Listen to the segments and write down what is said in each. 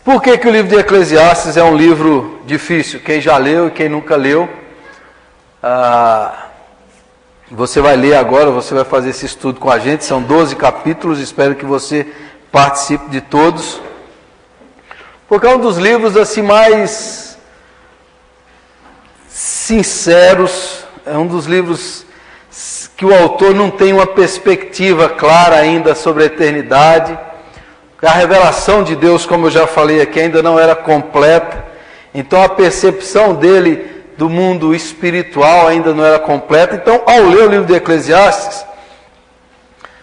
Por que o livro de Eclesiastes é um livro difícil? Quem já leu e quem nunca leu, você vai ler agora, você vai fazer esse estudo com a gente, são 12 capítulos, espero que você participe de todos, porque é um dos livros assim mais sinceros, é um dos livros que o autor não tem uma perspectiva clara ainda sobre a eternidade. A revelação de Deus, como eu já falei aqui, ainda não era completa. Então a percepção dele do mundo espiritual ainda não era completa. Então, ao ler o livro de Eclesiastes,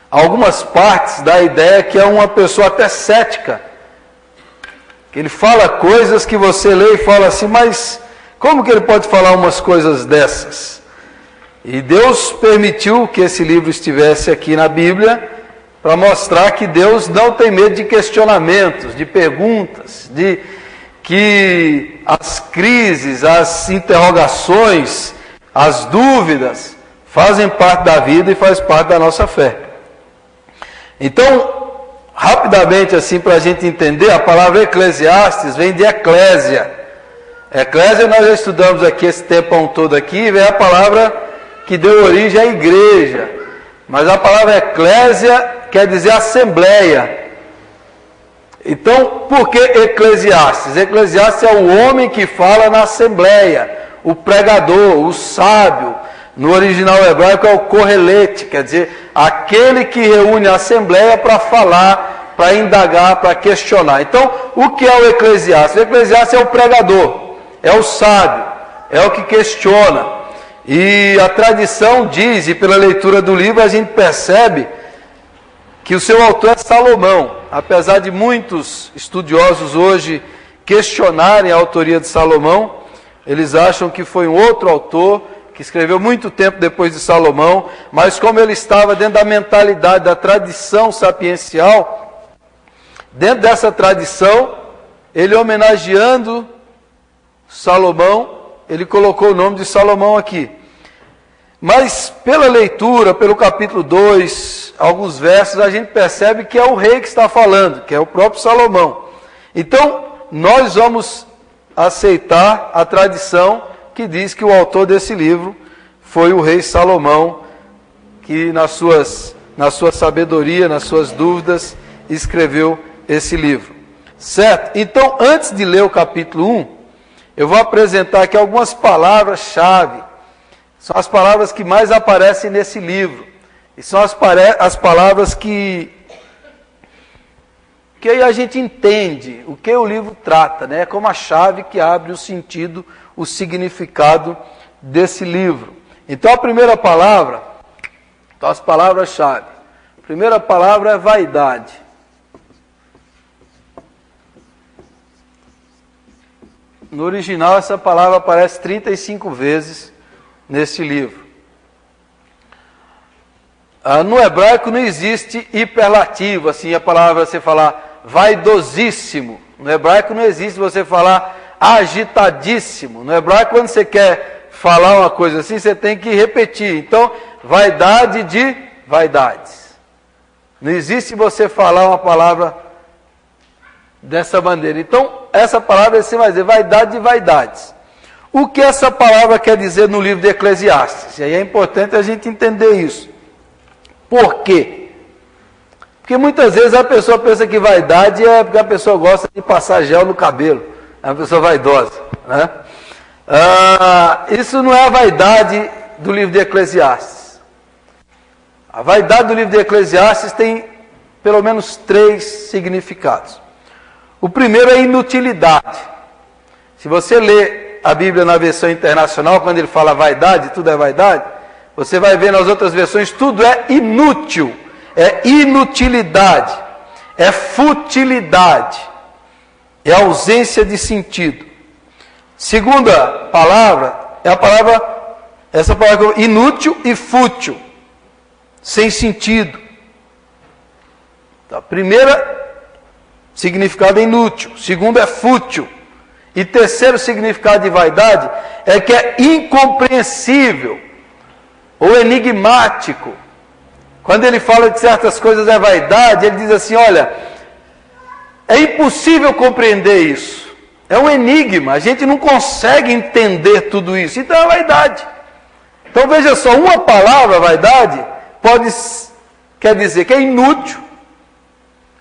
algumas partes dá a ideia que é uma pessoa até cética. Que ele fala coisas que você lê e fala assim, mas como que ele pode falar umas coisas dessas? E Deus permitiu que esse livro estivesse aqui na Bíblia, para mostrar que Deus não tem medo de questionamentos, de perguntas, de que as crises, as interrogações, as dúvidas fazem parte da vida e faz parte da nossa fé. Então, rapidamente assim, para a gente entender, a palavra Eclesiastes vem de eclésia. Eclésia nós já estudamos aqui esse tempão todo aqui, vem a palavra que deu origem à igreja. Mas a palavra eclésia quer dizer assembleia. Então, por que Eclesiastes? Eclesiastes é o homem que fala na assembleia, o pregador, o sábio. No original hebraico é o correlete, quer dizer, aquele que reúne a assembleia para falar, para indagar, para questionar. Então, o que é o Eclesiastes? O Eclesiastes é o pregador, é o sábio, é o que questiona. E a tradição diz, e pela leitura do livro a gente percebe, que o seu autor é Salomão. Apesar de muitos estudiosos hoje questionarem a autoria de Salomão, eles acham que foi um outro autor, que escreveu muito tempo depois de Salomão, mas como ele estava dentro da mentalidade, da tradição sapiencial, dentro dessa tradição, ele homenageando Salomão, ele colocou o nome de Salomão aqui. Mas pela leitura, pelo capítulo 2, alguns versos, a gente percebe que é o rei que está falando, que é o próprio Salomão. Então, nós vamos aceitar a tradição que diz que o autor desse livro foi o rei Salomão, que na sua sabedoria, nas suas dúvidas, escreveu esse livro. Certo? Então, antes de ler o capítulo 1, eu vou apresentar aqui algumas palavras-chave. São as palavras que mais aparecem nesse livro. E são as palavras que aí a gente entende o que o livro trata, né? É como a chave que abre o sentido, o significado desse livro. Então a primeira palavra, então as palavras-chave. A primeira palavra é vaidade. No original essa palavra aparece 35 vezes nesse livro. No hebraico não existe hiperlativo, assim a palavra você falar vaidosíssimo. No hebraico não existe você falar agitadíssimo. No hebraico, quando você quer falar uma coisa assim, você tem que repetir. Então, vaidade de vaidades. Não existe você falar uma palavra dessa maneira. Então, essa palavra você vai dizer vaidade de vaidades. O que essa palavra quer dizer no livro de Eclesiastes? E aí é importante a gente entender isso. Por quê? Porque muitas vezes a pessoa pensa que vaidade é porque a pessoa gosta de passar gel no cabelo. É uma pessoa vaidosa, né? Isso não é a vaidade do livro de Eclesiastes. A vaidade do livro de Eclesiastes tem pelo menos 3 significados. O primeiro é inutilidade. Se você lê a Bíblia na versão internacional, quando ele fala vaidade, tudo é vaidade, você vai ver nas outras versões, tudo é inútil, é inutilidade, é futilidade, é ausência de sentido. Segunda palavra, é a palavra, essa palavra inútil e fútil, sem sentido. Então, primeira significado é inútil, segundo é fútil. E terceiro significado de vaidade é que é incompreensível ou enigmático. Quando ele fala que certas coisas é vaidade, ele diz assim, olha, É impossível compreender isso. É um enigma, a gente não consegue entender tudo isso. Então é vaidade. Então veja só, uma palavra, vaidade, quer dizer que é inútil.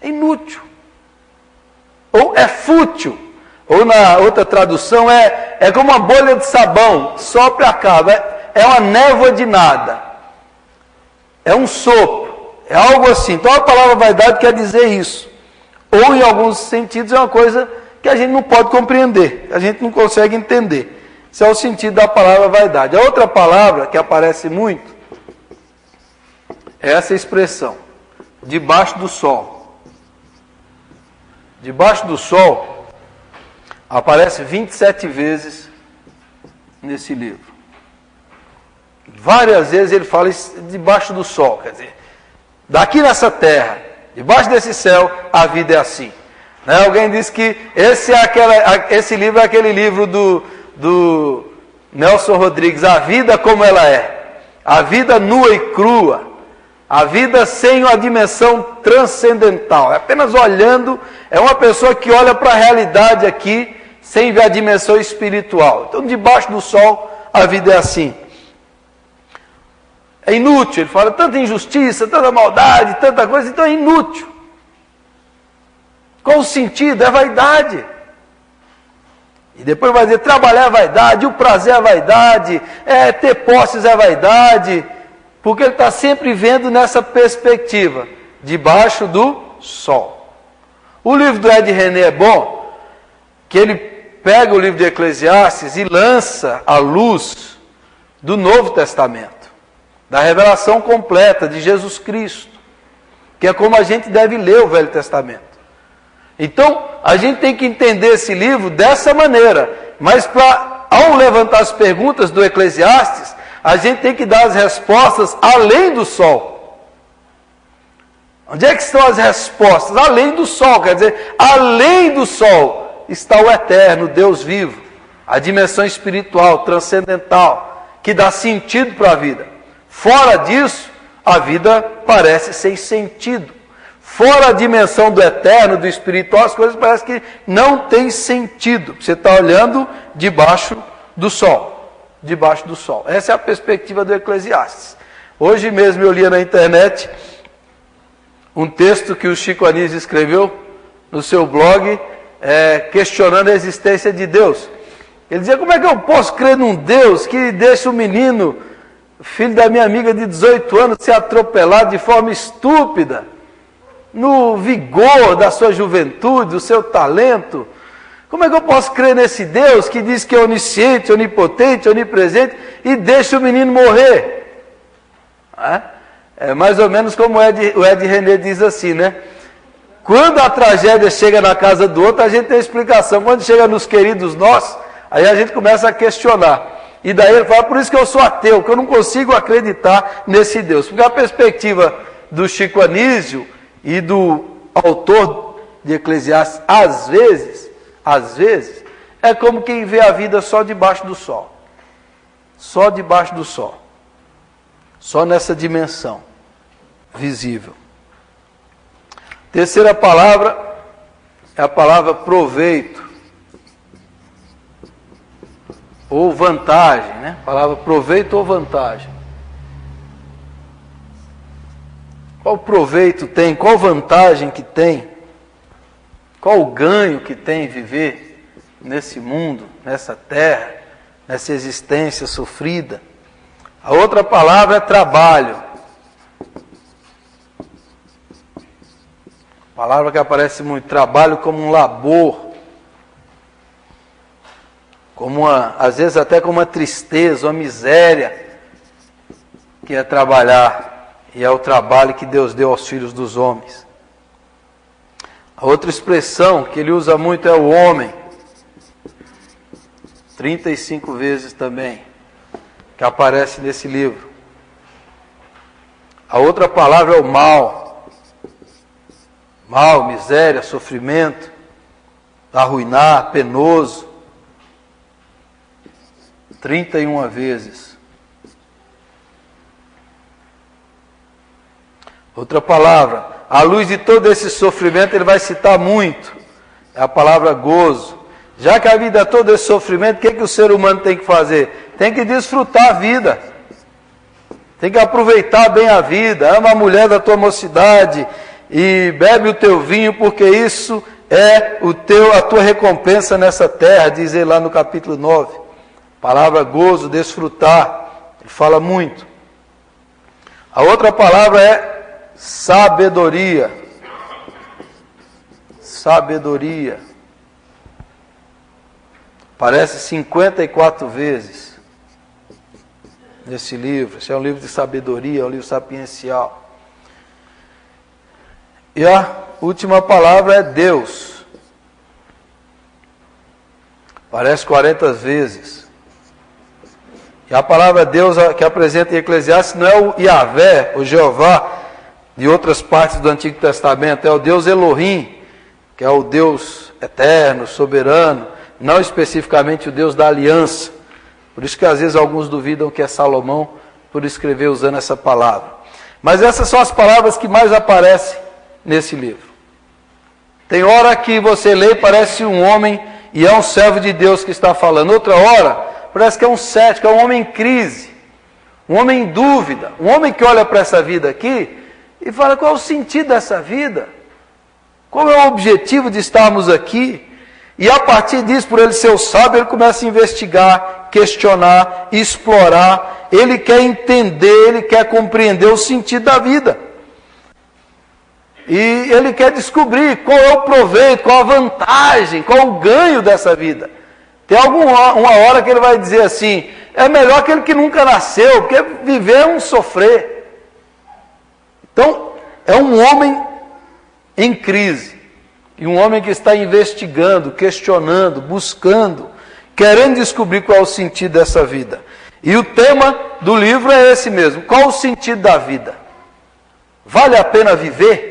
É inútil. Ou é fútil. Ou na outra tradução é como uma bolha de sabão, sopra e acaba. É uma névoa de nada. É um sopro. É algo assim. Então a palavra vaidade quer dizer isso. Ou em alguns sentidos é uma coisa que a gente não pode compreender, a gente não consegue entender. Esse é o sentido da palavra vaidade. A outra palavra que aparece muito é essa expressão, debaixo do sol. Debaixo do sol aparece 27 vezes nesse livro. Várias vezes ele fala debaixo do sol, quer dizer, daqui nessa terra, debaixo desse céu, a vida é assim. Né? Alguém disse que esse livro é aquele livro do Nelson Rodrigues, A Vida Como Ela É. A vida nua e crua. A vida sem uma dimensão transcendental. É apenas olhando, é uma pessoa que olha para a realidade aqui, sem ver a dimensão espiritual. Então, debaixo do sol, a vida é assim. É inútil, ele fala tanta injustiça, tanta maldade, tanta coisa, então é inútil. Qual o sentido? É vaidade. E depois vai dizer, trabalhar é vaidade, o prazer é vaidade, ter posses é vaidade, porque ele está sempre vendo nessa perspectiva, debaixo do sol. O livro do Ed René é bom, que ele pega o livro de Eclesiastes e lança a luz do Novo Testamento, da revelação completa de Jesus Cristo, que é como a gente deve ler o Velho Testamento. Então, a gente tem que entender esse livro dessa maneira, mas ao levantar as perguntas do Eclesiastes, a gente tem que dar as respostas além do sol. Onde é que estão as respostas? Além do sol, quer dizer, além do sol está o eterno, Deus vivo, a dimensão espiritual, transcendental, que dá sentido para a vida. Fora disso, a vida parece sem sentido. Fora a dimensão do eterno, do espiritual, as coisas parecem que não têm sentido. Você está olhando debaixo do sol. Debaixo do sol. Essa é a perspectiva do Eclesiastes. Hoje mesmo eu lia na internet um texto que o Chico Anísio escreveu no seu blog, questionando a existência de Deus. Ele dizia, como é que eu posso crer num Deus que deixa o menino, filho da minha amiga de 18 anos, ser atropelado de forma estúpida, no vigor da sua juventude, do seu talento? Como é que eu posso crer nesse Deus que diz que é onisciente, onipotente, onipresente e deixa o menino morrer? É mais ou menos como o Ed René diz assim, né? Quando a tragédia chega na casa do outro, a gente tem explicação. Quando chega nos queridos nossos, aí a gente começa a questionar. E daí ele fala, por isso que eu sou ateu, que eu não consigo acreditar nesse Deus. Porque a perspectiva do Chico Anísio e do autor de Eclesiastes, às vezes, é como quem vê a vida só debaixo do sol. Só debaixo do sol. Só nessa dimensão visível. Terceira palavra é a palavra proveito. Ou vantagem, né? A palavra proveito ou vantagem. Qual proveito tem? Qual vantagem que tem? Qual o ganho que tem viver nesse mundo, nessa terra, nessa existência sofrida? A outra palavra é trabalho. Palavra que aparece muito, trabalho como um labor. Às vezes até como uma tristeza, uma miséria, que é trabalhar. E é o trabalho que Deus deu aos filhos dos homens. A outra expressão que ele usa muito é o homem. 35 vezes também, que aparece nesse livro. A outra palavra é o mal. Mal, miséria, sofrimento, arruinar, penoso. 31 vezes. Outra palavra, à luz de todo esse sofrimento, ele vai citar muito é a palavra gozo. Já que a vida toda é sofrimento, o que o ser humano tem que fazer? Tem que desfrutar a vida. Tem que aproveitar bem a vida. Ama a mulher da tua mocidade e bebe o teu vinho, porque isso é a tua recompensa nessa terra, diz ele lá no capítulo 9. Palavra gozo, desfrutar. Ele fala muito. A outra palavra é sabedoria. Sabedoria. Aparece 54 vezes nesse livro. Esse é um livro de sabedoria, é um livro sapiencial. E a última palavra é Deus. Aparece 40 vezes. E a palavra Deus que apresenta em Eclesiastes não é o Yahvé, o Jeová, de outras partes do Antigo Testamento, é o Deus Elohim, que é o Deus eterno, soberano, não especificamente o Deus da aliança. Por isso que às vezes alguns duvidam que é Salomão por escrever usando essa palavra. Mas essas são as palavras que mais aparecem nesse livro. Tem hora que você lê e parece um homem e é um servo de Deus que está falando. Outra hora parece que é um cético, é um homem em crise, um homem em dúvida, um homem que olha para essa vida aqui e fala: qual é o sentido dessa vida? Qual é o objetivo de estarmos aqui? E a partir disso, por ele ser o sábio, ele começa a investigar, questionar, explorar. Ele quer entender, ele quer compreender o sentido da vida. E ele quer descobrir qual é o proveito, qual a vantagem, qual o ganho dessa vida. Tem uma hora que ele vai dizer assim: é melhor aquele que nunca nasceu, porque viver é um sofrer. Então, é um homem em crise. E um homem que está investigando, questionando, buscando, querendo descobrir qual é o sentido dessa vida. E o tema do livro é esse mesmo: qual o sentido da vida? Vale a pena viver?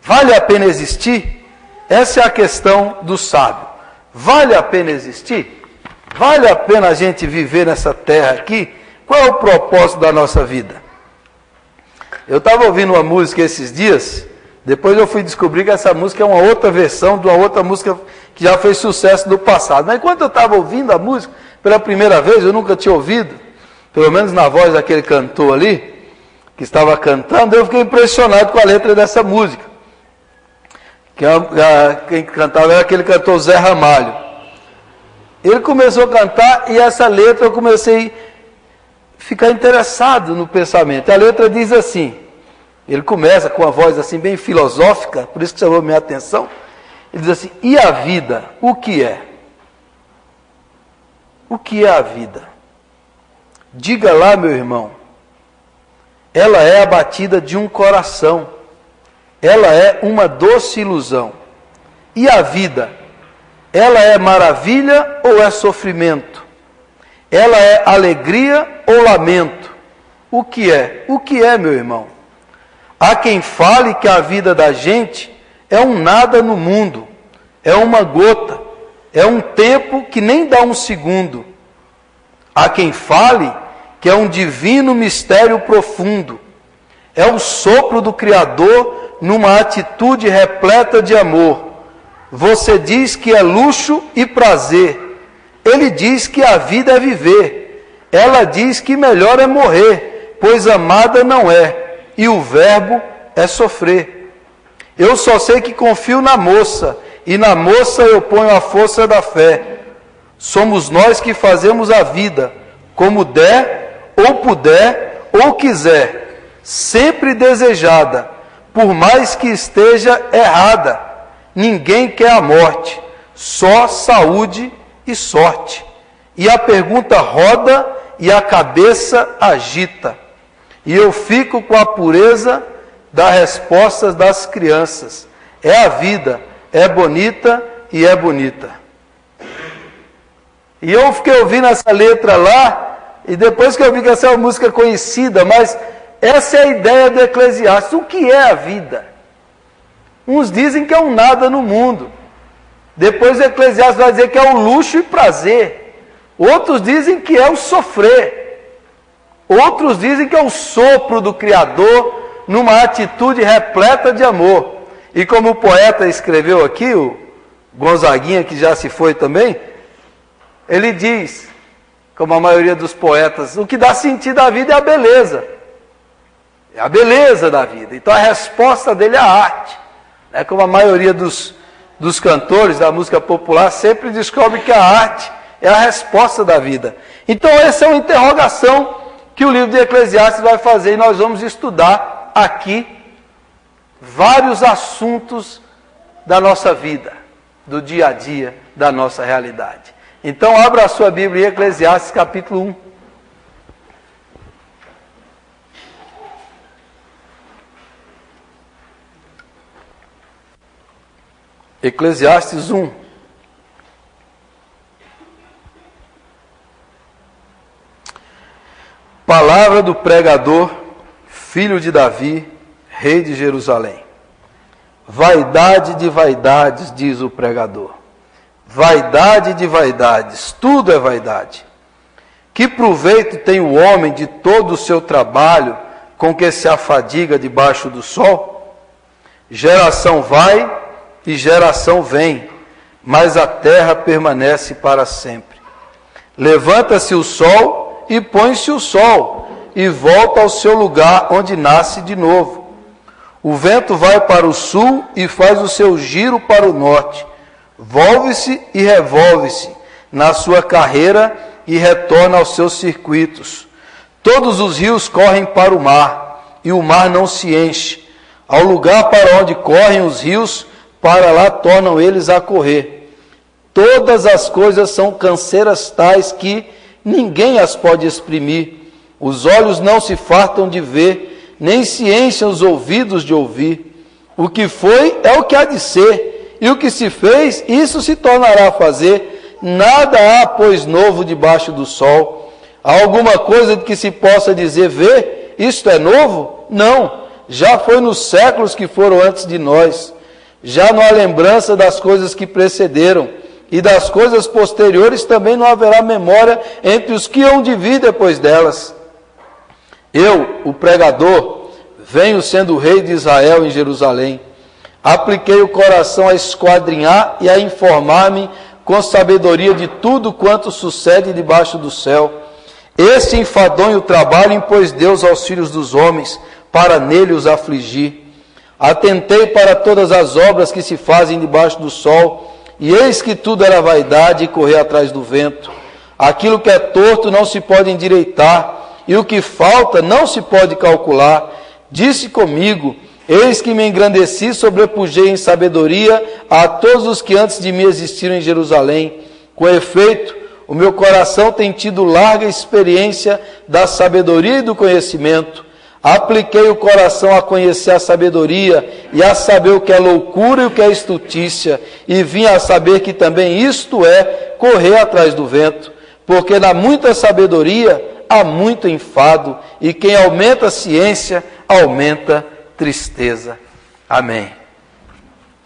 Vale a pena existir? Essa é a questão do sábio. Vale a pena existir? Vale a pena a gente viver nessa terra aqui? Qual é o propósito da nossa vida? Eu estava ouvindo uma música esses dias. Depois eu fui descobrir que essa música é uma outra versão de uma outra música que já fez sucesso no passado. Mas enquanto eu estava ouvindo a música, pela primeira vez, eu nunca tinha ouvido, pelo menos na voz daquele cantor ali, que estava cantando, eu fiquei impressionado com a letra dessa música. Quem cantava era aquele cantor Zé Ramalho. Ele começou a cantar e essa letra eu comecei a ficar interessado no pensamento. A letra diz assim... Ele começa com uma voz assim bem filosófica, por isso que chamou minha atenção. Ele diz assim: e a vida, o que é? O que é a vida? Diga lá, meu irmão. Ela é a batida de um coração. Ela é uma doce ilusão. E a vida? Ela é maravilha ou é sofrimento? Ela é alegria ou lamento? O que é? O que é, meu irmão? Há quem fale que a vida da gente é um nada no mundo, é uma gota, é um tempo que nem dá um segundo. Há quem fale que é um divino mistério profundo, é o sopro do Criador numa atitude repleta de amor. Você diz que é luxo e prazer, ele diz que a vida é viver, ela diz que melhor é morrer, pois amada não é. E o verbo é sofrer. Eu só sei que confio na moça, e na moça eu ponho a força da fé. Somos nós que fazemos a vida, como der, ou puder, ou quiser, sempre desejada, por mais que esteja errada. Ninguém quer a morte, só saúde e sorte. E a pergunta roda e a cabeça agita. E eu fico com a pureza das respostas das crianças. É a vida, é bonita e é bonita. E eu fiquei ouvindo essa letra lá, e depois que eu vi que essa é uma música conhecida, mas essa é a ideia do Eclesiastes. O que é a vida? Uns dizem que é um nada no mundo. Depois o Eclesiastes vai dizer que é o luxo e prazer. Outros dizem que é o sofrer. Outros dizem que é o sopro do Criador numa atitude repleta de amor. E como o poeta escreveu aqui, o Gonzaguinha, que já se foi também, ele diz, como a maioria dos poetas, o que dá sentido à vida é a beleza. É a beleza da vida. Então a resposta dele é a arte. É como a maioria dos cantores da música popular sempre descobre que a arte é a resposta da vida. Então essa é uma interrogação que o livro de Eclesiastes vai fazer, e nós vamos estudar aqui vários assuntos da nossa vida, do dia a dia, da nossa realidade. Então abra a sua Bíblia em Eclesiastes capítulo 1. Eclesiastes 1. Palavra do pregador, filho de Davi, rei de Jerusalém. Vaidade de vaidades, diz o pregador. Vaidade de vaidades, tudo é vaidade. Que proveito tem o homem de todo o seu trabalho com que se afadiga debaixo do sol? Geração vai e geração vem, mas a terra permanece para sempre. Levanta-se o sol e põe-se o sol, e volta ao seu lugar onde nasce de novo. O vento vai para o sul e faz o seu giro para o norte. Volve-se e revolve-se na sua carreira e retorna aos seus circuitos. Todos os rios correm para o mar, e o mar não se enche. Ao lugar para onde correm os rios, para lá tornam eles a correr. Todas as coisas são canseiras tais que ninguém as pode exprimir. Os olhos não se fartam de ver, nem se enchem os ouvidos de ouvir. O que foi é o que há de ser, e o que se fez, isso se tornará a fazer. Nada há, pois, novo debaixo do sol. Há alguma coisa de que se possa dizer, vê, isto é novo? Não, já foi nos séculos que foram antes de nós. Já não há lembrança das coisas que precederam, e das coisas posteriores também não haverá memória entre os que hão de vir depois delas. Eu, o pregador, venho sendo rei de Israel em Jerusalém. Apliquei o coração a esquadrinhar e a informar-me com sabedoria de tudo quanto sucede debaixo do céu. Este enfadonho trabalho impôs Deus aos filhos dos homens, para nele os afligir. Atentei para todas as obras que se fazem debaixo do sol, e eis que tudo era vaidade e correr atrás do vento. Aquilo que é torto não se pode endireitar, e o que falta não se pode calcular. Disse comigo, eis que me engrandeci, sobrepujei em sabedoria a todos os que antes de mim existiram em Jerusalém. Com efeito, o meu coração tem tido larga experiência da sabedoria e do conhecimento. Apliquei o coração a conhecer a sabedoria e a saber o que é loucura e o que é estultícia, e vim a saber que também isto é correr atrás do vento, porque na muita sabedoria há muito enfado, e quem aumenta a ciência, aumenta tristeza. Amém.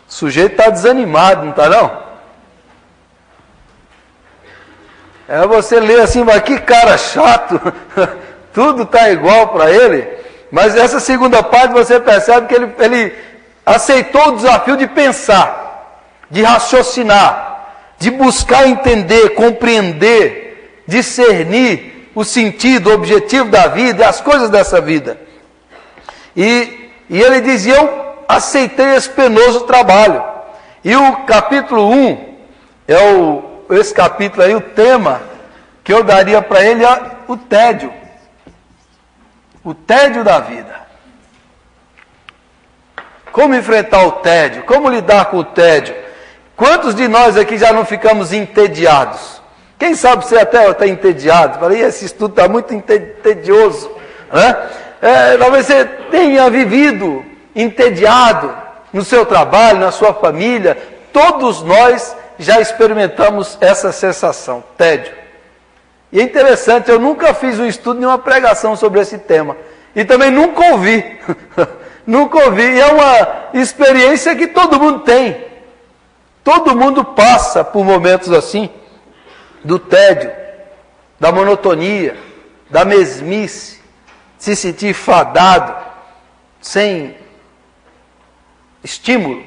O sujeito está desanimado, não está não? É você ler assim, mas que cara chato, tudo está igual para ele. Mas essa segunda parte você percebe que ele aceitou o desafio de pensar, de raciocinar, de buscar entender, compreender, discernir o sentido, o objetivo da vida e as coisas dessa vida. E ele dizia, eu aceitei esse penoso trabalho. E o capítulo 1, esse capítulo aí, o tema que eu daria para ele é o tédio. O tédio da vida. Como enfrentar o tédio? Como lidar com o tédio? Quantos de nós aqui já não ficamos entediados? Quem sabe você até está entediado? Falei, esse estudo está muito tedioso. Talvez você tenha vivido entediado no seu trabalho, na sua família. Todos nós já experimentamos essa sensação, tédio. E é interessante, eu nunca fiz um estudo nem uma pregação sobre esse tema. E também nunca ouvi. Nunca ouvi. E é uma experiência que todo mundo tem. Todo mundo passa por momentos assim, do tédio, da monotonia, da mesmice, se sentir fadado, sem estímulo,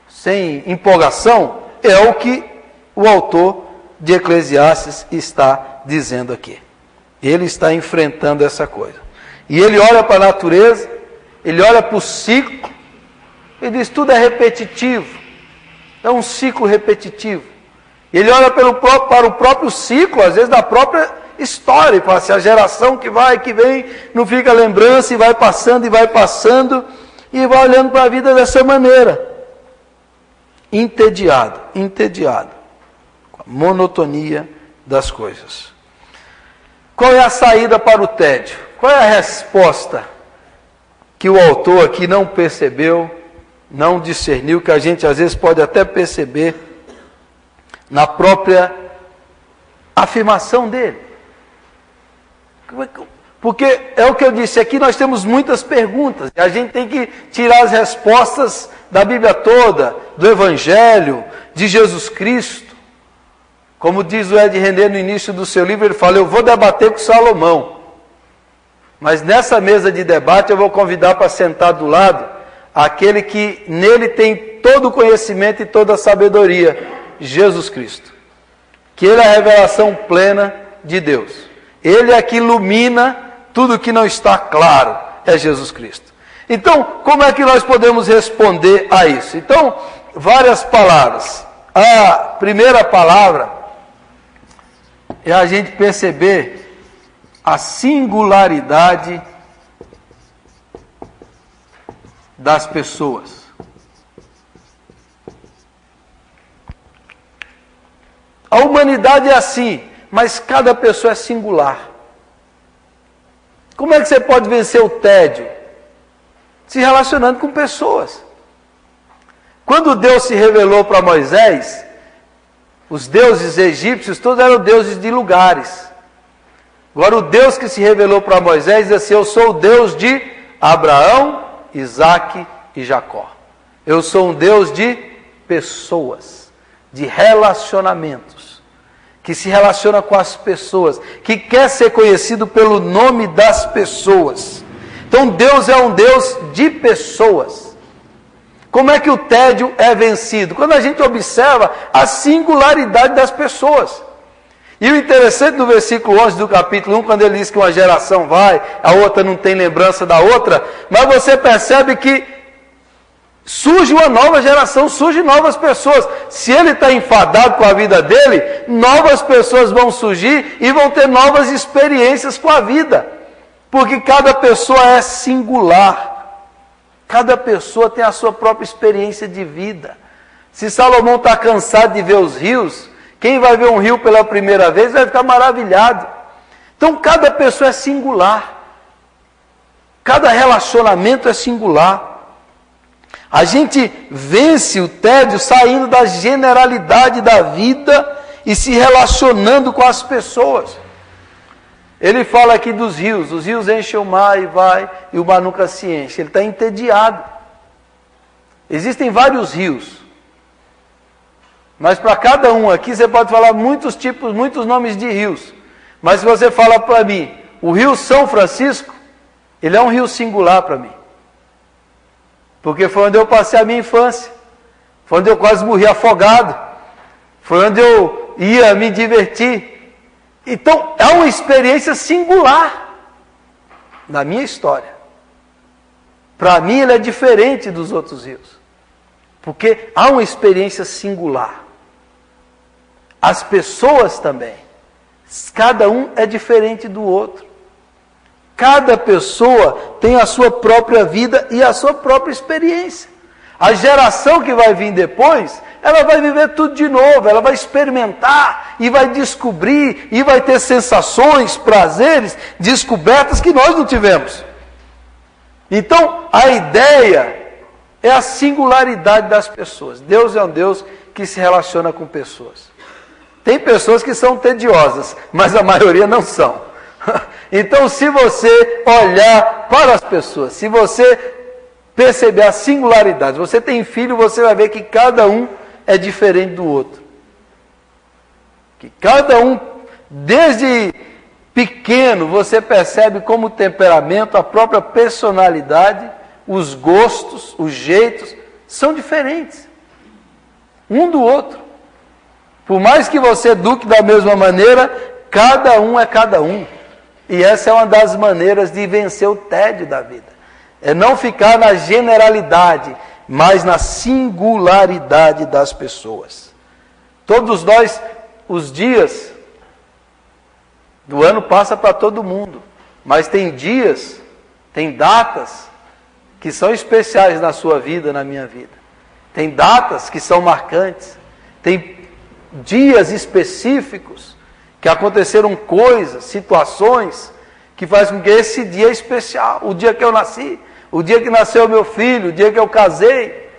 sem empolgação, é o que o autor de Eclesiastes está dizendo aqui. Ele está enfrentando essa coisa. E ele olha para a natureza, ele olha para o ciclo, e diz, tudo é repetitivo. É um ciclo repetitivo. Ele olha para o próprio ciclo, às vezes da própria história, e fala assim, a geração que vai, que vem, não fica lembrança, e vai passando, e vai olhando para a vida dessa maneira. Entediado, com a monotonia das coisas. Qual é a saída para o tédio? Qual é a resposta que o autor aqui não percebeu, não discerniu, que a gente às vezes pode até perceber na própria afirmação dele? Porque é o que eu disse aqui, nós temos muitas perguntas, e a gente tem que tirar as respostas da Bíblia toda, do Evangelho, de Jesus Cristo. Como diz o Ed René no início do seu livro, ele fala, eu vou debater com Salomão. Mas nessa mesa de debate eu vou convidar para sentar do lado aquele que nele tem todo o conhecimento e toda a sabedoria, Jesus Cristo. Que ele é a revelação plena de Deus. Ele é que ilumina tudo que não está claro, é Jesus Cristo. Então, como é que nós podemos responder a isso? Então, várias palavras. A primeira palavra é a gente perceber a singularidade das pessoas. A humanidade é assim, mas cada pessoa é singular. Como é que você pode vencer o tédio? Se relacionando com pessoas. Quando Deus se revelou para Moisés, os deuses egípcios todos eram deuses de lugares. Agora o Deus que se revelou para Moisés diz assim, eu sou o Deus de Abraão, Isaque e Jacó. Eu sou um Deus de pessoas, de relacionamentos, que se relaciona com as pessoas, que quer ser conhecido pelo nome das pessoas. Então Deus é um Deus de pessoas. Como é que o tédio é vencido? Quando a gente observa a singularidade das pessoas. E o interessante no versículo 11 do capítulo 1, quando ele diz que uma geração vai, a outra não tem lembrança da outra, mas você percebe que surge uma nova geração, surgem novas pessoas. Se ele está enfadado com a vida dele, novas pessoas vão surgir e vão ter novas experiências com a vida. Porque cada pessoa é singular. Cada pessoa tem a sua própria experiência de vida. Se Salomão está cansado de ver os rios, quem vai ver um rio pela primeira vez vai ficar maravilhado. Então cada pessoa é singular. Cada relacionamento é singular. A gente vence o tédio saindo da generalidade da vida e se relacionando com as pessoas. Ele fala aqui dos rios, os rios enchem o mar e vai, e o mar nunca se enche. Ele está entediado. Existem vários rios. Mas para cada um aqui você pode falar muitos tipos, muitos nomes de rios. Mas se você fala para mim, o rio São Francisco, ele é um rio singular para mim. Porque foi onde eu passei a minha infância. Foi onde eu quase morri afogado. Foi onde eu ia me divertir. Então, é uma experiência singular na minha história. Para mim, ele é diferente dos outros rios. Porque há uma experiência singular. As pessoas também. Cada um é diferente do outro. Cada pessoa tem a sua própria vida e a sua própria experiência. A geração que vai vir depois, ela vai viver tudo de novo, ela vai experimentar e vai descobrir e vai ter sensações, prazeres, descobertas que nós não tivemos. Então, a ideia é a singularidade das pessoas. Deus é um Deus que se relaciona com pessoas. Tem pessoas que são tediosas, mas a maioria não são. Então, se você olhar para as pessoas, se você perceber a singularidade, você tem filho, você vai ver que cada um é diferente do outro. Que cada um, desde pequeno, você percebe como o temperamento, a própria personalidade, os gostos, os jeitos, são diferentes. Um do outro. Por mais que você eduque da mesma maneira, cada um é cada um. E essa é uma das maneiras de vencer o tédio da vida. É não ficar na generalidade, mas na singularidade das pessoas. Todos nós, os dias do ano passam para todo mundo. Mas tem dias, tem datas que são especiais na sua vida, na minha vida. Tem datas que são marcantes. Tem dias específicos que aconteceram coisas, situações que fazem com que esse dia é especial. O dia que eu nasci, o dia que nasceu meu filho, o dia que eu casei.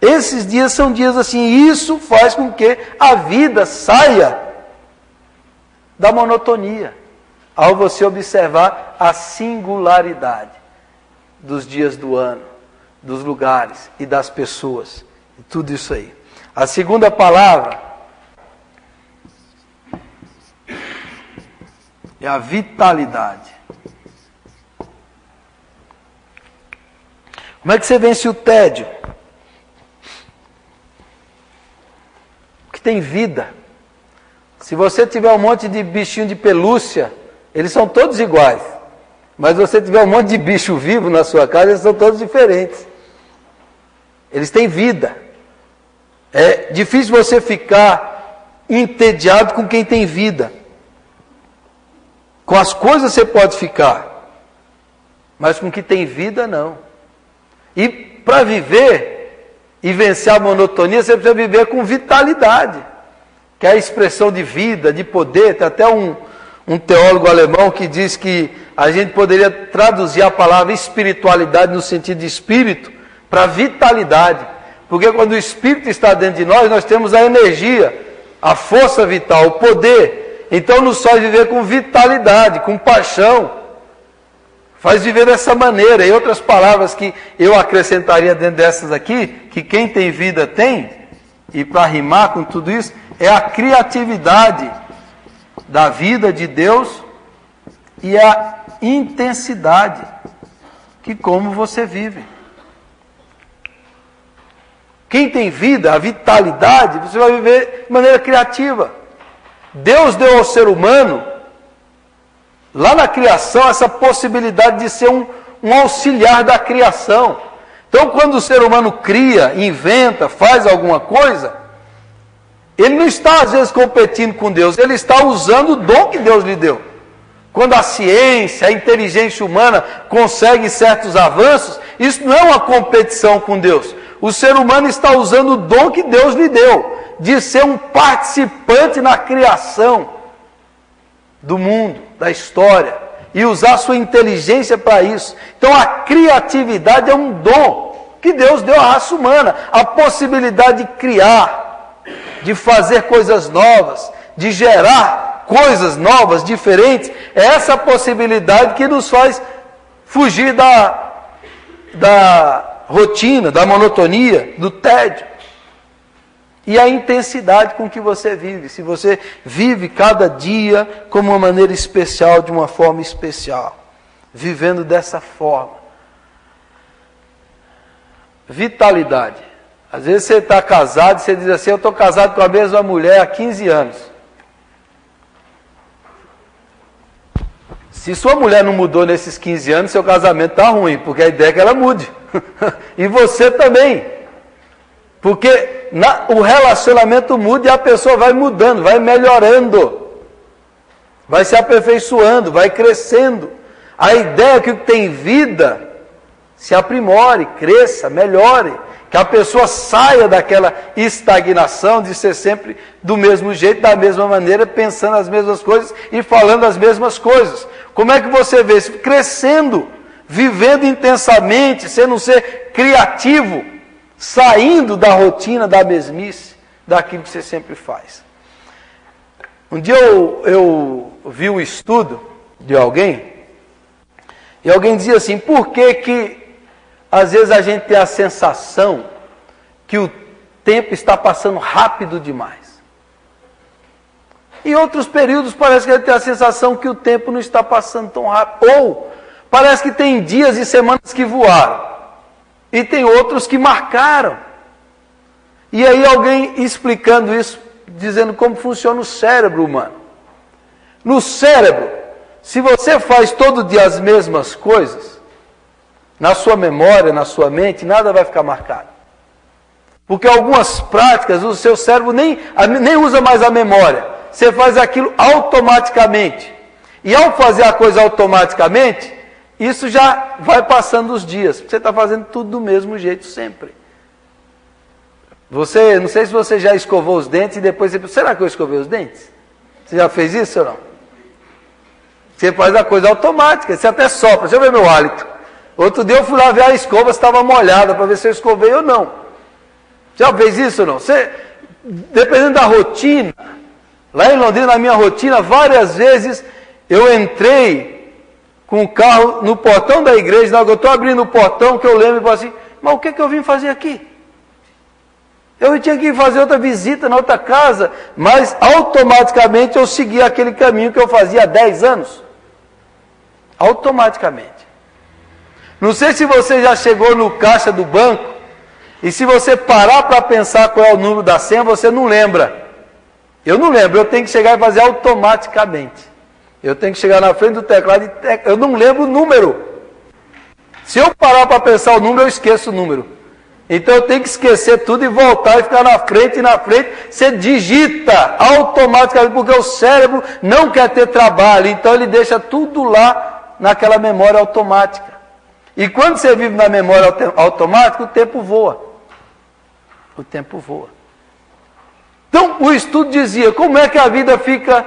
Esses dias são dias assim, e isso faz com que a vida saia da monotonia, ao você observar a singularidade dos dias do ano, dos lugares e das pessoas, e tudo isso aí. A segunda palavra é a vitalidade. Como é que você vence o tédio? Que tem vida. Se você tiver um monte de bichinho de pelúcia, eles são todos iguais. Mas se você tiver um monte de bicho vivo na sua casa, eles são todos diferentes. Eles têm vida. É difícil você ficar entediado com quem tem vida. Com as coisas você pode ficar, mas com quem tem vida não. E para viver e vencer a monotonia, você precisa viver com vitalidade, que é a expressão de vida, de poder. Tem até um teólogo alemão que diz que a gente poderia traduzir a palavra espiritualidade no sentido de espírito para vitalidade. Porque quando o espírito está dentro de nós, nós temos a energia, a força vital, o poder. Então nos faz viver com vitalidade, com paixão. Faz viver dessa maneira. E outras palavras que eu acrescentaria dentro dessas aqui, que quem tem vida tem, e para rimar com tudo isso, é a criatividade da vida de Deus e a intensidade que como você vive. Quem tem vida, a vitalidade, você vai viver de maneira criativa. Deus deu ao ser humano, lá na criação, essa possibilidade de ser um auxiliar da criação. Então, quando o ser humano cria, inventa, faz alguma coisa, ele não está, às vezes, competindo com Deus, ele está usando o dom que Deus lhe deu. Quando a ciência, a inteligência humana consegue certos avanços, isso não é uma competição com Deus. O ser humano está usando o dom que Deus lhe deu, de ser um participante na criação do mundo, da história, e usar sua inteligência para isso. Então a criatividade é um dom que Deus deu à raça humana, a possibilidade de criar, de fazer coisas novas, de gerar coisas novas, diferentes. É essa possibilidade que nos faz fugir da rotina, da monotonia, do tédio. E a intensidade com que você vive. Se você vive cada dia como uma maneira especial, de uma forma especial. Vivendo dessa forma. Vitalidade. Às vezes você está casado e você diz assim, eu estou casado com a mesma mulher há 15 anos. Se sua mulher não mudou nesses 15 anos, seu casamento está ruim, porque a ideia é que ela mude. E você também. Porque o relacionamento muda e a pessoa vai mudando, vai melhorando. Vai se aperfeiçoando, vai crescendo. A ideia é que o que tem vida se aprimore, cresça, melhore. Que a pessoa saia daquela estagnação de ser sempre do mesmo jeito, da mesma maneira, pensando as mesmas coisas e falando as mesmas coisas. Como é que você vê isso? Crescendo, vivendo intensamente, sendo um ser criativo, saindo da rotina, da mesmice, daquilo que você sempre faz. Um dia eu vi um estudo de alguém, e alguém dizia assim, por que às vezes a gente tem a sensação que o tempo está passando rápido demais? Em outros períodos parece que a gente tem a sensação que o tempo não está passando tão rápido. Ou parece que tem dias e semanas que voaram. E tem outros que marcaram. E aí alguém explicando isso dizendo como funciona o cérebro humano. No cérebro, se você faz todo dia as mesmas coisas, na sua memória, na sua mente, nada vai ficar marcado. Porque algumas práticas, o seu cérebro nem usa mais a memória. Você faz aquilo automaticamente. E ao fazer a coisa automaticamente, isso já vai passando os dias. Você está fazendo tudo do mesmo jeito sempre. Não sei se você já escovou os dentes e depois você pensa, será que eu escovei os dentes? Você já fez isso ou não? Você faz a coisa automática, você até sopra. Deixa eu ver meu hálito. Outro dia eu fui lá ver a escova se estava molhada, para ver se eu escovei ou não. Já fez isso ou não? Dependendo da rotina, lá em Londrina, na minha rotina, várias vezes eu entrei com o carro no portão da igreja, na hora que eu estou abrindo o portão, que eu lembro e falo assim, mas o que eu vim fazer aqui? Eu tinha que ir fazer outra visita na outra casa, mas automaticamente eu segui aquele caminho que eu fazia há 10 anos. Automaticamente. Não sei se você já chegou no caixa do banco, e se você parar para pensar qual é o número da senha, você não lembra. Eu não lembro, eu tenho que chegar e fazer automaticamente. Eu tenho que chegar na frente do teclado e eu não lembro o número. Se eu parar para pensar o número, eu esqueço o número. Então eu tenho que esquecer tudo e voltar e ficar na frente, você digita automaticamente, porque o cérebro não quer ter trabalho, então ele deixa tudo lá naquela memória automática. E quando você vive na memória automática, o tempo voa. O tempo voa. Então o estudo dizia, como é que a vida fica,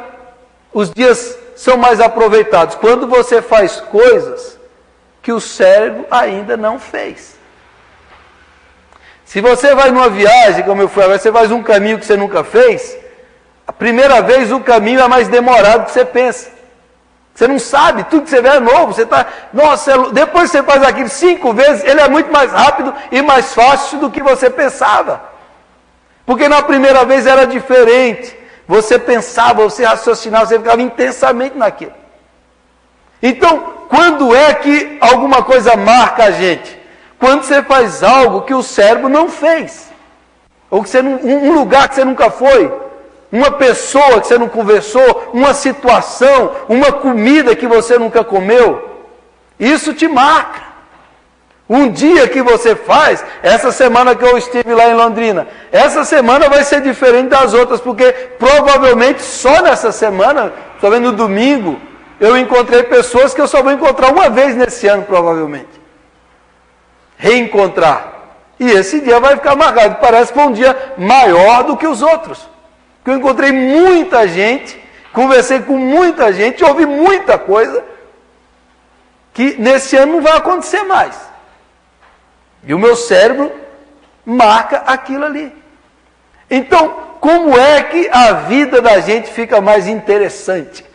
os dias são mais aproveitados? Quando você faz coisas que o cérebro ainda não fez. Se você vai numa viagem, como eu fui agora, você faz um caminho que você nunca fez, a primeira vez o caminho é mais demorado do que você pensa. Você não sabe, tudo que você vê é novo, você está, nossa, depois que você faz aquilo 5 vezes, ele é muito mais rápido e mais fácil do que você pensava. Porque na primeira vez era diferente, você pensava, você raciocinava, você ficava intensamente naquilo. Então, quando é que alguma coisa marca a gente? Quando você faz algo que o cérebro não fez. Ou que um lugar que você nunca foi. Uma pessoa que você não conversou. Uma situação. Uma comida que você nunca comeu. Isso te marca. Um dia que você faz, essa semana que eu estive lá em Londrina, essa semana vai ser diferente das outras, porque provavelmente só nessa semana, só no domingo, eu encontrei pessoas que eu só vou encontrar uma vez nesse ano, provavelmente. Reencontrar. E esse dia vai ficar marcado. Parece que foi um dia maior do que os outros. Porque eu encontrei muita gente, conversei com muita gente, ouvi muita coisa, que nesse ano não vai acontecer mais. E o meu cérebro marca aquilo ali. Então, como é que a vida da gente fica mais interessante?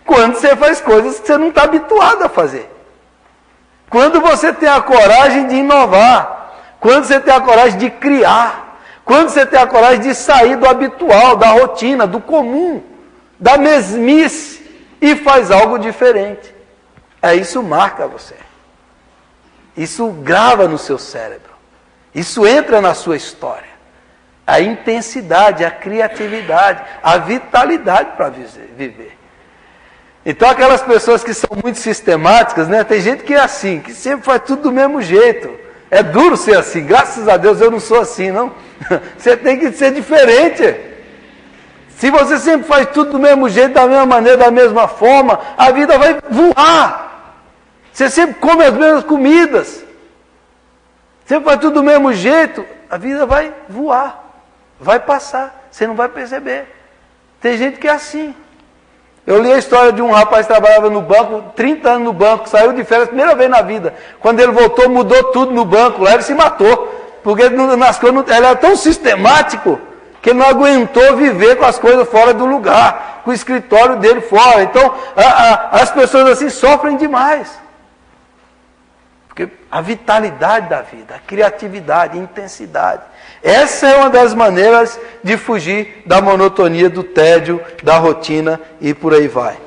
Quando você faz coisas que você não está habituado a fazer. Quando você tem a coragem de inovar, quando você tem a coragem de criar, quando você tem a coragem de sair do habitual, da rotina, do comum, da mesmice, e faz algo diferente. Isso marca você. Isso grava no seu cérebro. Isso entra na sua história. A intensidade, a criatividade, a vitalidade para viver. Então aquelas pessoas que são muito sistemáticas, né? Tem gente que é assim, que sempre faz tudo do mesmo jeito. É duro ser assim, graças a Deus eu não sou assim, não. Você tem que ser diferente. Se você sempre faz tudo do mesmo jeito, da mesma maneira, da mesma forma, a vida vai voar. Você sempre come as mesmas comidas. Sempre faz tudo do mesmo jeito, a vida vai voar. Vai passar, você não vai perceber. Tem gente que é assim. Eu li a história de um rapaz que trabalhava no banco, 30 anos no banco, saiu de férias, primeira vez na vida. Quando ele voltou, mudou tudo no banco, lá ele se matou. Porque ele era tão sistemático, que ele não aguentou viver com as coisas fora do lugar, com o escritório dele fora. Então, as pessoas assim sofrem demais. Porque a vitalidade da vida, a criatividade, a intensidade. Essa é uma das maneiras de fugir da monotonia, do tédio, da rotina e por aí vai.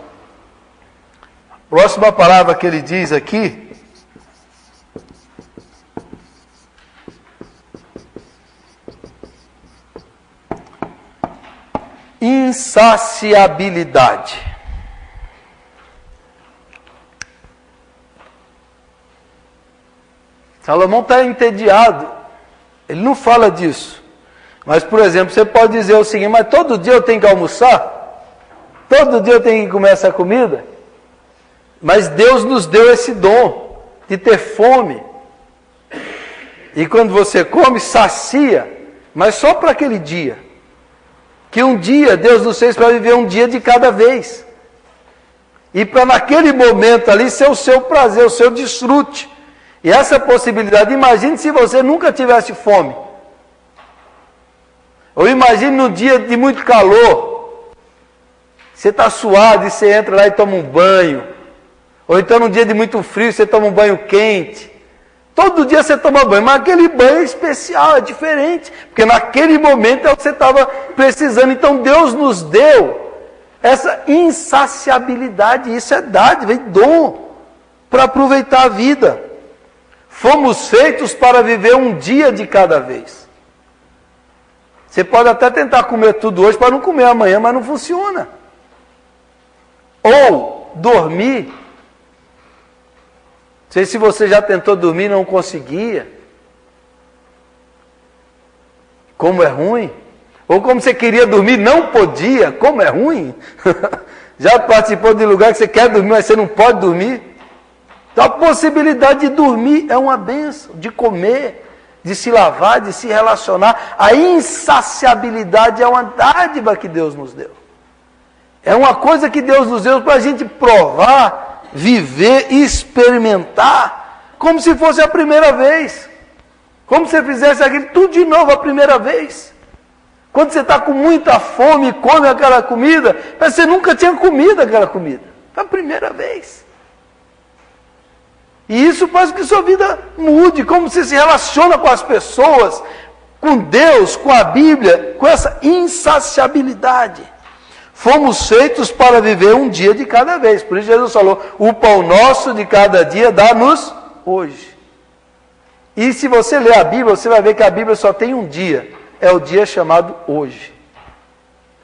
Próxima palavra que ele diz aqui. insaciabilidade. Salomão está entediado. Ele não fala disso. Mas, por exemplo, você pode dizer o seguinte: mas todo dia eu tenho que almoçar? Todo dia eu tenho que comer essa comida? Mas Deus nos deu esse dom de ter fome. E quando você come, sacia. Mas só para aquele dia. Que um dia Deus nos fez para viver um dia de cada vez. E para naquele momento ali ser o seu prazer, o seu desfrute. E essa possibilidade, imagine se você nunca tivesse fome. Ou imagine no dia de muito calor. Você está suado e você entra lá e toma um banho. Ou então no dia de muito frio você toma um banho quente. Todo dia você toma banho, mas aquele banho é especial, é diferente. Porque naquele momento é o que você estava precisando. Então Deus nos deu essa insaciabilidade. Isso é dádiva, é dom para aproveitar a vida. Fomos feitos para viver um dia de cada vez. Você pode até tentar comer tudo hoje para não comer amanhã, mas não funciona. Ou dormir. Não sei se você já tentou dormir e não conseguia. Como é ruim. Ou como você queria dormir e não podia. Como é ruim. Já participou de lugar que você quer dormir, mas você não pode dormir? Então a possibilidade de dormir é uma bênção. De comer, de se lavar, de se relacionar. A insaciabilidade é uma dádiva que Deus nos deu. É uma coisa que Deus nos deu para a gente provar, viver e experimentar, como se fosse a primeira vez. Como se você fizesse aquilo tudo de novo a primeira vez. Quando você está com muita fome e come aquela comida, mas você nunca tinha comido aquela comida. Foi a primeira vez. E isso faz com que sua vida mude, como você se relaciona com as pessoas, com Deus, com a Bíblia, com essa insaciabilidade. Fomos feitos para viver um dia de cada vez. Por isso Jesus falou, o pão nosso de cada dia dá-nos hoje. E se você ler a Bíblia, você vai ver que a Bíblia só tem um dia. É o dia chamado hoje.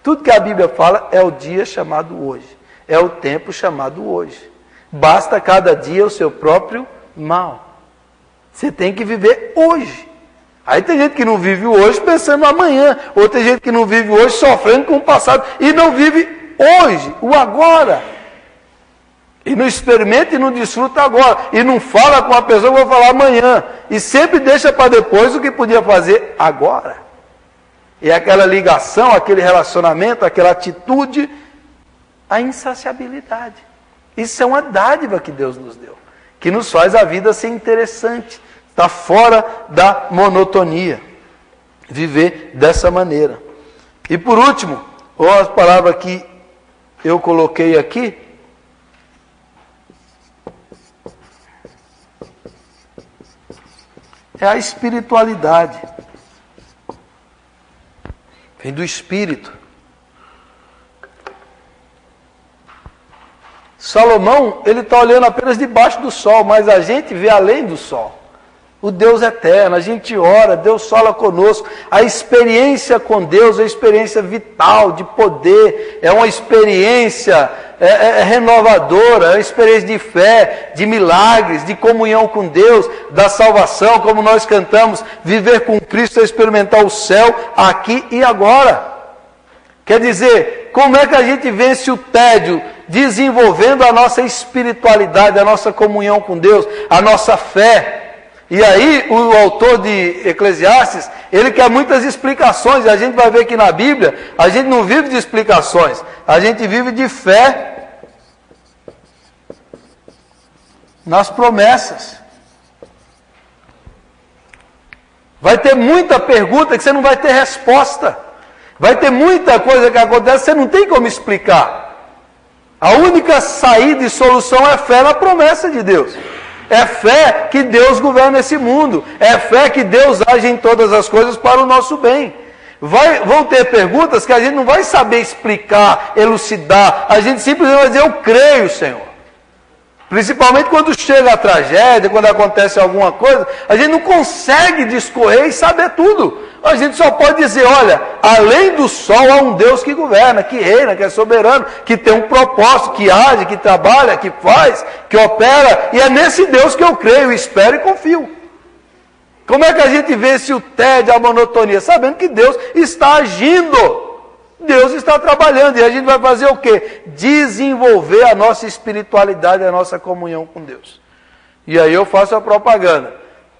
Tudo que a Bíblia fala é o dia chamado hoje. É o tempo chamado hoje. Basta cada dia o seu próprio mal. Você tem que viver hoje. Aí tem gente que não vive hoje pensando no amanhã. Ou tem gente que não vive hoje sofrendo com o passado. E não vive hoje, o agora. E não experimenta e não desfruta agora. E não fala com a pessoa que vai falar amanhã. E sempre deixa para depois o que podia fazer agora. E aquela ligação, aquele relacionamento, aquela atitude, a insaciabilidade. Isso é uma dádiva que Deus nos deu, que nos faz a vida ser interessante, está fora da monotonia, viver dessa maneira. E por último, a palavra que eu coloquei aqui, é a espiritualidade. Vem do Espírito. Salomão, ele está olhando apenas debaixo do sol, mas a gente vê além do sol. O Deus eterno, a gente ora, Deus fala conosco. A experiência com Deus é uma experiência vital, de poder, é uma experiência renovadora, é uma experiência de fé, de milagres, de comunhão com Deus, da salvação, como nós cantamos, viver com Cristo é experimentar o céu aqui e agora. Quer dizer, como é que a gente vence o tédio? Desenvolvendo a nossa espiritualidade, a nossa comunhão com Deus, a nossa fé. E aí, o autor de Eclesiastes, ele quer muitas explicações, e a gente vai ver que na Bíblia, a gente não vive de explicações, a gente vive de fé nas promessas. Vai ter muita pergunta que você não vai ter resposta. Vai ter muita coisa que acontece que você não tem como explicar. A única saída e solução é fé na promessa de Deus. É fé que Deus governa esse mundo. É fé que Deus age em todas as coisas para o nosso bem. Vão ter perguntas que a gente não vai saber explicar, elucidar. A gente simplesmente vai dizer, eu creio, Senhor. Principalmente quando chega a tragédia, quando acontece alguma coisa, a gente não consegue discorrer e saber tudo. A gente só pode dizer, olha, além do sol há um Deus que governa, que reina, que é soberano, que tem um propósito, que age, que trabalha, que faz, que opera, e é nesse Deus que eu creio, espero e confio. Como é que a gente vence o tédio, a monotonia? Sabendo que Deus está agindo. Deus está trabalhando, e a gente vai fazer o quê? Desenvolver a nossa espiritualidade, a nossa comunhão com Deus. E aí eu faço a propaganda.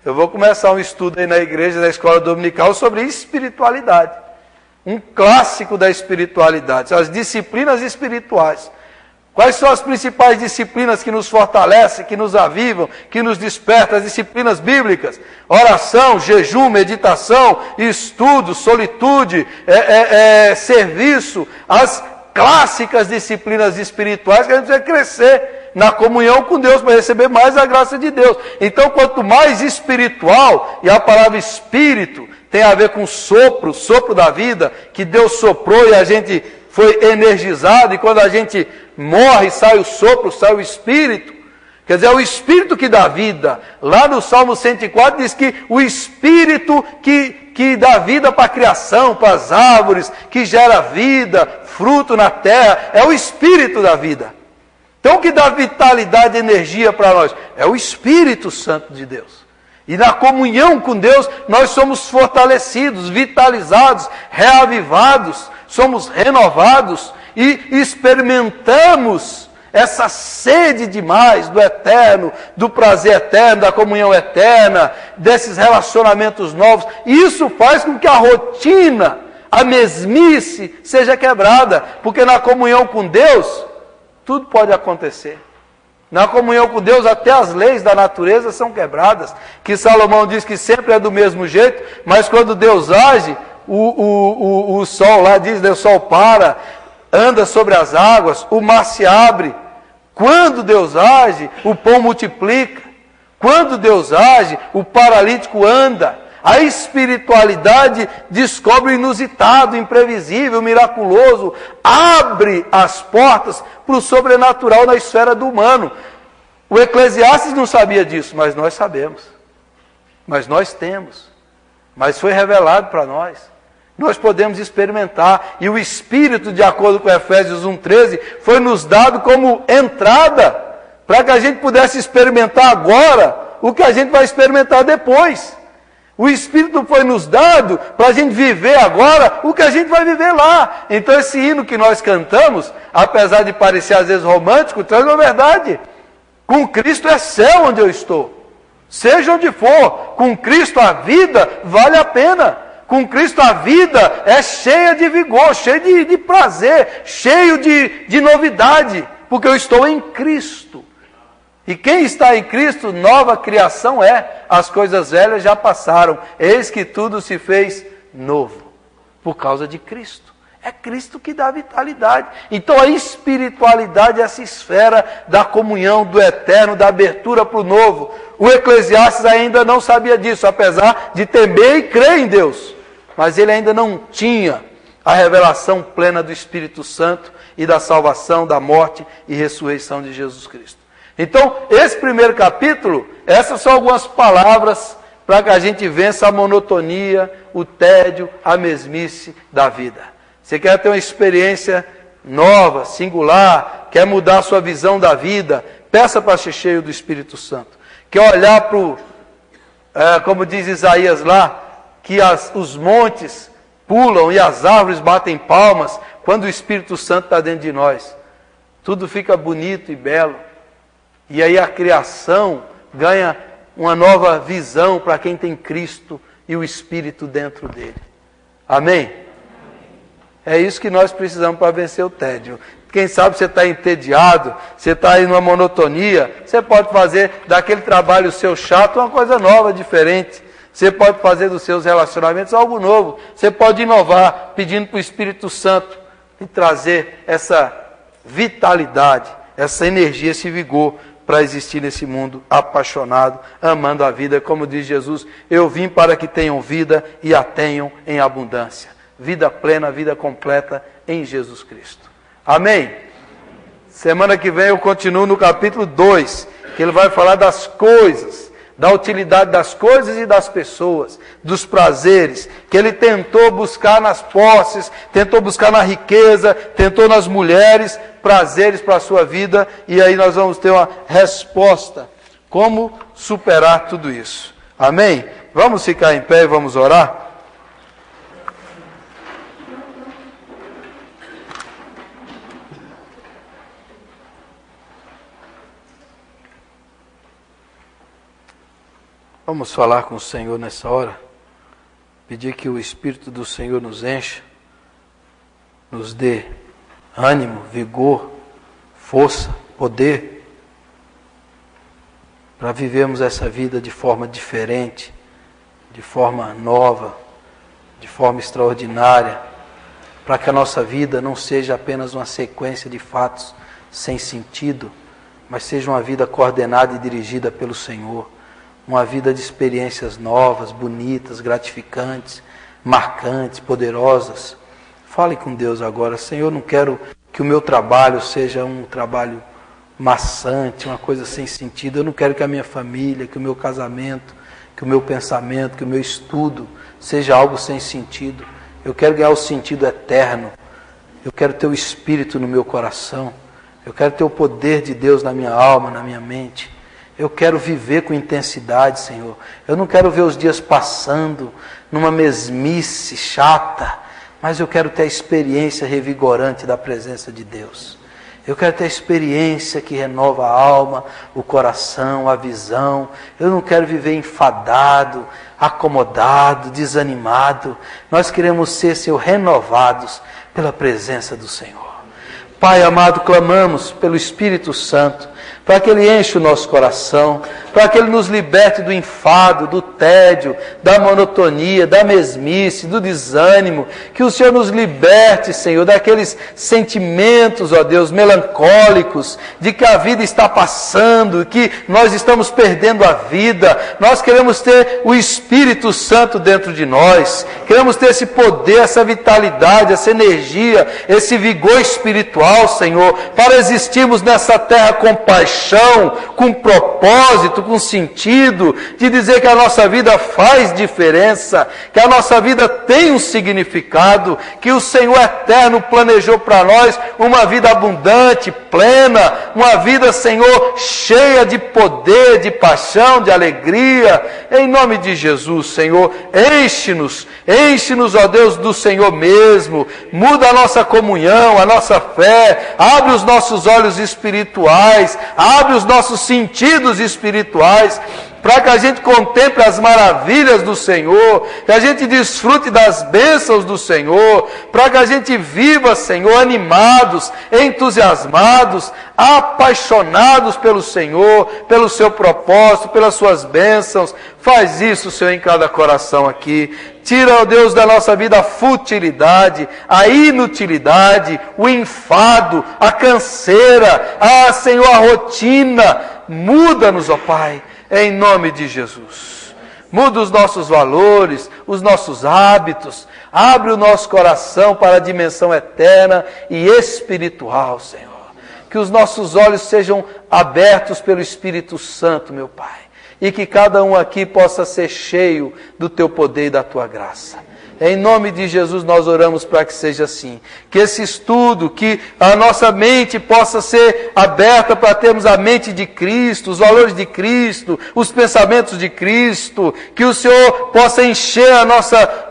Eu vou começar um estudo aí na igreja, na escola dominical, sobre espiritualidade. Um clássico da espiritualidade, são as disciplinas espirituais. Quais são as principais disciplinas que nos fortalecem, que nos avivam, que nos despertam? As disciplinas bíblicas: oração, jejum, meditação, estudo, solitude, serviço. As clássicas disciplinas espirituais que a gente vai crescer na comunhão com Deus para receber mais a graça de Deus. Então, quanto mais espiritual, e a palavra espírito tem a ver com sopro, sopro da vida, que Deus soprou e a gente foi energizado, e quando a gente morre, sai o sopro, sai o espírito. Quer dizer, é o espírito que dá vida. Lá no Salmo 104 diz que o espírito que dá vida para a criação, para as árvores, que gera vida, fruto na terra, é o espírito da vida. Então o que dá vitalidade e energia para nós? É o Espírito Santo de Deus. E na comunhão com Deus, nós somos fortalecidos, vitalizados, reavivados, somos renovados e experimentamos essa sede demais do eterno, do prazer eterno, da comunhão eterna, desses relacionamentos novos. E isso faz com que a rotina, a mesmice seja quebrada, porque na comunhão com Deus, tudo pode acontecer. Na comunhão com Deus, até as leis da natureza são quebradas, que Salomão diz que sempre é do mesmo jeito, mas quando Deus age, o sol lá diz, o sol para, anda sobre as águas, o mar se abre. Quando Deus age, o pão multiplica. Quando Deus age, o paralítico anda. A espiritualidade descobre o inusitado, imprevisível, miraculoso, abre as portas para o sobrenatural na esfera do humano. O Eclesiastes não sabia disso, mas nós sabemos. Mas nós temos. Mas foi revelado para nós. Nós podemos experimentar. E o Espírito, de acordo com Efésios 1,13, foi nos dado como entrada para que a gente pudesse experimentar agora o que a gente vai experimentar depois. O Espírito foi nos dado para a gente viver agora o que a gente vai viver lá. Então esse hino que nós cantamos, apesar de parecer às vezes romântico, traz uma verdade. Com Cristo é céu onde eu estou. Seja onde for, com Cristo a vida vale a pena. Com Cristo a vida é cheia de vigor, cheia de prazer, cheio de novidade, porque eu estou em Cristo. E quem está em Cristo, nova criação é. As coisas velhas já passaram, eis que tudo se fez novo, por causa de Cristo. É Cristo que dá vitalidade. Então a espiritualidade é essa esfera da comunhão, do eterno, da abertura para o novo. O Eclesiastes ainda não sabia disso, apesar de temer e crer em Deus. Mas ele ainda não tinha a revelação plena do Espírito Santo e da salvação, da morte e ressurreição de Jesus Cristo. Então, esse primeiro capítulo, essas são algumas palavras para que a gente vença a monotonia, o tédio, a mesmice da vida. Você quer ter uma experiência nova, singular, quer mudar a sua visão da vida, peça para ser cheio do Espírito Santo. Quer olhar para o, como diz Isaías lá, que os montes pulam e as árvores batem palmas quando o Espírito Santo está dentro de nós. Tudo fica bonito e belo. E aí a criação ganha uma nova visão para quem tem Cristo e o Espírito dentro dele. Amém? É isso que nós precisamos para vencer o tédio. Quem sabe você está entediado, você está aí numa monotonia, você pode fazer daquele trabalho seu chato uma coisa nova, diferente. Você pode fazer dos seus relacionamentos algo novo. Você pode inovar pedindo para o Espírito Santo e trazer essa vitalidade, essa energia, esse vigor para existir nesse mundo apaixonado, amando a vida. Como diz Jesus, eu vim para que tenham vida e a tenham em abundância. Vida plena, vida completa em Jesus Cristo. Amém? Semana que vem eu continuo no capítulo 2, que ele vai falar das coisas, da utilidade das coisas e das pessoas, dos prazeres, que ele tentou buscar nas posses, tentou buscar na riqueza, tentou nas mulheres, prazeres para a sua vida, e aí nós vamos ter uma resposta, como superar tudo isso. Amém? Vamos ficar em pé e vamos orar? Vamos falar com o Senhor nessa hora, pedir que o Espírito do Senhor nos encha, nos dê ânimo, vigor, força, poder, para vivermos essa vida de forma diferente, de forma nova, de forma extraordinária, para que a nossa vida não seja apenas uma sequência de fatos sem sentido, mas seja uma vida coordenada e dirigida pelo Senhor. Uma vida de experiências novas, bonitas, gratificantes, marcantes, poderosas. Fale com Deus agora. Senhor, não quero que o meu trabalho seja um trabalho maçante, uma coisa sem sentido. Eu não quero que a minha família, que o meu casamento, que o meu pensamento, que o meu estudo seja algo sem sentido. Eu quero ganhar o sentido eterno. Eu quero ter o Espírito no meu coração. Eu quero ter o poder de Deus na minha alma, na minha mente. Eu quero viver com intensidade, Senhor. Eu não quero ver os dias passando numa mesmice chata, mas eu quero ter a experiência revigorante da presença de Deus. Eu quero ter a experiência que renova a alma, o coração, a visão. Eu não quero viver enfadado, acomodado, desanimado. Nós queremos ser, Senhor, renovados pela presença do Senhor. Pai amado, clamamos pelo Espírito Santo, para que Ele enche o nosso coração, para que Ele nos liberte do enfado, do tédio, da monotonia, da mesmice, do desânimo, que o Senhor nos liberte, Senhor, daqueles sentimentos, ó Deus, melancólicos, de que a vida está passando, que nós estamos perdendo a vida. Nós queremos ter o Espírito Santo dentro de nós, queremos ter esse poder, essa vitalidade, essa energia, esse vigor espiritual, Senhor, para existirmos nessa terra com paixão, com propósito, com sentido, de dizer que a nossa vida faz diferença, que a nossa vida tem um significado, que o Senhor eterno planejou para nós uma vida abundante, plena, uma vida, Senhor, cheia de poder, de paixão, de alegria. Em nome de Jesus, Senhor, enche-nos, ó Deus, do Senhor mesmo, muda a nossa comunhão, a nossa fé, abre os nossos olhos espirituais, abre os nossos sentidos espirituais, para que a gente contemple as maravilhas do Senhor, que a gente desfrute das bênçãos do Senhor, para que a gente viva, Senhor, animados, entusiasmados, apaixonados pelo Senhor, pelo seu propósito, pelas suas bênçãos. Faz isso, Senhor, em cada coração aqui. Tira, ó Deus, da nossa vida a futilidade, a inutilidade, o enfado, a canseira, Senhor, a rotina. Muda-nos, ó Pai, em nome de Jesus. Muda os nossos valores, os nossos hábitos. Abre o nosso coração para a dimensão eterna e espiritual, Senhor. Que os nossos olhos sejam abertos pelo Espírito Santo, meu Pai. E que cada um aqui possa ser cheio do Teu poder e da Tua graça. Em nome de Jesus nós oramos para que seja assim. Que esse estudo, que a nossa mente possa ser aberta para termos a mente de Cristo, os valores de Cristo, os pensamentos de Cristo. Que o Senhor possa encher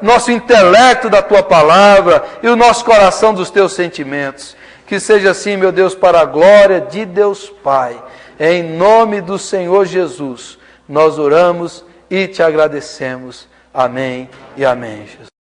nosso intelecto da Tua palavra e o nosso coração dos Teus sentimentos. Que seja assim, meu Deus, para a glória de Deus Pai. Em nome do Senhor Jesus, nós oramos e Te agradecemos. Amém e amém, Jesus.